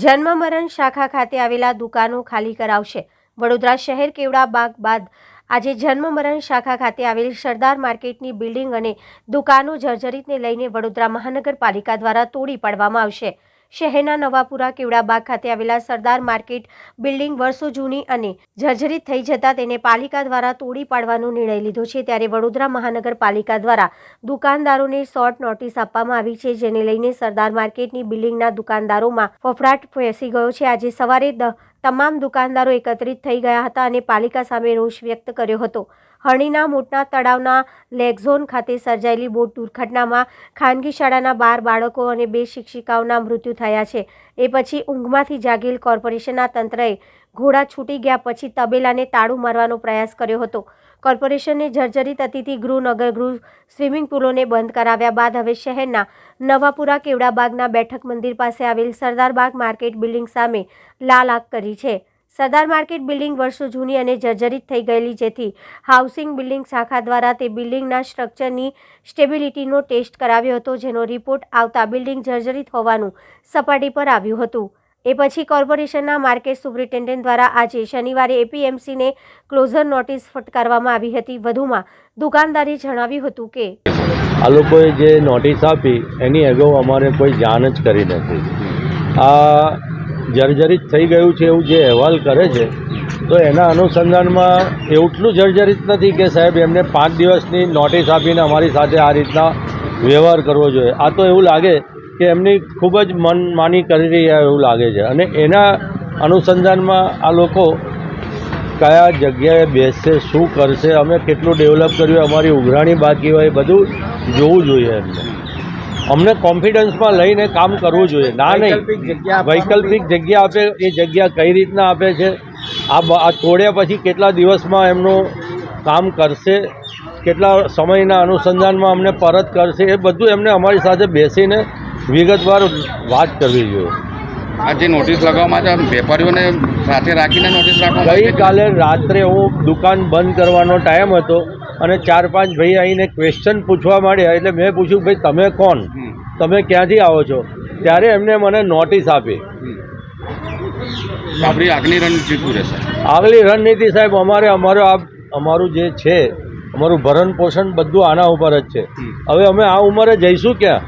જન્મ મરણ શાખા ખાતે આવેલા દુકાનો ખાલી કરાવશે। વડોદરા શહેર કેવડા બાગ બાદ આજે જન્મ મરણ શાખા ખાતે આવેલ સરદાર માર્કેટની બિલ્ડિંગ અને દુકાનો જર્જરિતને લઈને વડોદરા મહાનગરપાલિકા દ્વારા તોડી પાડવામાં આવશે। શહેરના નવાપુરા કેવડાબાગ ખાતે આવેલા સરદાર માર્કેટ બિલ્ડિંગ વર્ષો જૂની અને જર્જરિત થઈ જતા તેને પાલિકા દ્વારા તોડી પાડવાનો નિર્ણય લીધો છે। ત્યારે વડોદરા મહાનગરપાલિકા દ્વારા દુકાનદારોને શોર્ટ નોટિસ આપવામાં આવી છે, જેને લઈને સરદાર માર્કેટની બિલ્ડિંગના દુકાનદારોમાં ફફડાટ ફેસી ગયો છે। આજે સવારે તમામ દુકાનદારો એકત્રિત થઈ ગયા હતા અને પાલિકા સામે રોષ વ્યક્ત કર્યો હતો। હરણીના મોટા તળાવના લેકઝોન ખાતે સર્જાયેલી બોટ દુર્ઘટનામાં ખાનગી શાળાના 12 બાળકો અને 2 શિક્ષિકાઓના મૃત્યુ થયા છે। એ પછી ઊંઘમાંથી જાગેલ કોર્પોરેશનના તંત્રએ ઘોડા છૂટી ગયા પછી તબેલાને તાળું મારવાનો પ્રયાસ કર્યો હતો। કોર્પોરેશને જર્જરિત અતિથિ ગૃહ, નગરગૃહ, સ્વિમિંગ પુલોને બંધ કરાવ્યા બાદ હવે શહેરના નવાપુરા કેવડાબાગના બેઠક મંદિર પાસે આવેલ સરદારબાગ માર્કેટ બિલ્ડિંગ સામે લાલ આંખ કરી છે। સરદાર માર્કેટ બિલ્ડિંગ વર્ષો જૂની અને જર્જરિત થઈ ગયેલી, જેથી હાઉસિંગ બિલ્ડિંગ શાખા દ્વારા તે બિલ્ડિંગના સ્ટ્રક્ચરની સ્ટેબિલિટીનો ટેસ્ટ કરાવ્યો હતો, જેનો રિપોર્ટ આવતા બિલ્ડિંગ જર્જરિત હોવાનું સપાટી પર આવ્યું હતું। એ પછી કોર્પોરેશનના માર્કેટ સુપ્રિન્ટેન્ડન્ટ દ્વારા આજે શનિવારે એપીએમસીને ક્લોઝર નોટિસ ફટકારવામાં આવી હતી। વધુમાં દુકાનદારે જણાવ્યું હતું કે આ લોકોએ જે નોટિસ આપી એની અગાઉ અમારે કોઈ જાણ જ કરી નથી। આ જર્જરિત થઈ ગયું છે એવું જે અહેવાલ કરે છે, તો એના અનુસંધાનમાં એટલું જર્જરિત નથી કે સાહેબ એમને 5 દિવસની નોટિસ આપીને અમારી સાથે આ રીતના વ્યવહાર કરવો જોઈએ। આ તો એવું લાગે કે એમની ખૂબ જ મનમાની કરી રહ્યા એવું લાગે છે, અને એના અનુસંધાનમાં આ લોકો કયા જગ્યાએ બેસશે, શું કરશે, અમે કેટલું ડેવલપ કર્યું, અમારી ઉઘરાણી બાકી હોય, બધું જોવું જોઈએ એમને। અમને કોન્ફિડન્સમાં લઈને કામ કરવું જોઈએ, ના નહીં વૈકલ્પિક જગ્યા આપે, એ જગ્યા કઈ રીતના આપે છે, આ તોડ્યા પછી કેટલા દિવસમાં એમનું કામ કરશે, કેટલા સમયના અનુસંધાનમાં અમને પરત કરશે, એ બધું એમને અમારી સાથે બેસીને વિગતવાર વાત કરવી જોઈએ। આ જે નોટિસ લગાવવામાં આવે વેપારીઓને સાથે રાખીને નોટિસ રાખવામાં ગઈકાલે રાત્રે હું દુકાન બંધ કરવાનો ટાઈમ હતો અને 4-5 ભાઈ આવીને ક્વેશ્ચન પૂછવા માંડ્યા, એટલે મેં પૂછ્યું ભાઈ તમે કોણ, તમે ક્યાંથી આવો છો? ત્યારે એમને મને નોટિસ આપી। આપણી આગલી રણનીતિ શું રહેશે? આગલી રણનીતિ સાહેબ અમારું જે છે, અમારું ભરણ પોષણ બધું આના ઉપર જ છે। હવે અમે આ ઉંમરે જઈશું ક્યાં?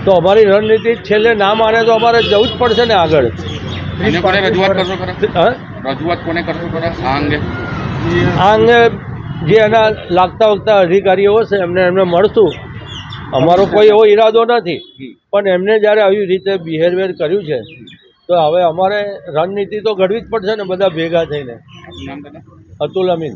તો અમારી રણનીતિ છેલ્લે ના માને તો અમારે જવું જ પડશે ને આગળ। રજૂઆત કોને કરશો આ અંગે? આ અંગે જે એના લાગતા અધિકારીઓ હશે એમને મળશું। અમારો કોઈ એવો ઈરાદો નથી, પણ એમને જ્યારે આવી રીતે બિહેવિયર કર્યું છે તો હવે અમારે રણનીતિ તો ઘડવી જ પડશે ને બધા ભેગા થઈને। અતુલ અમીન।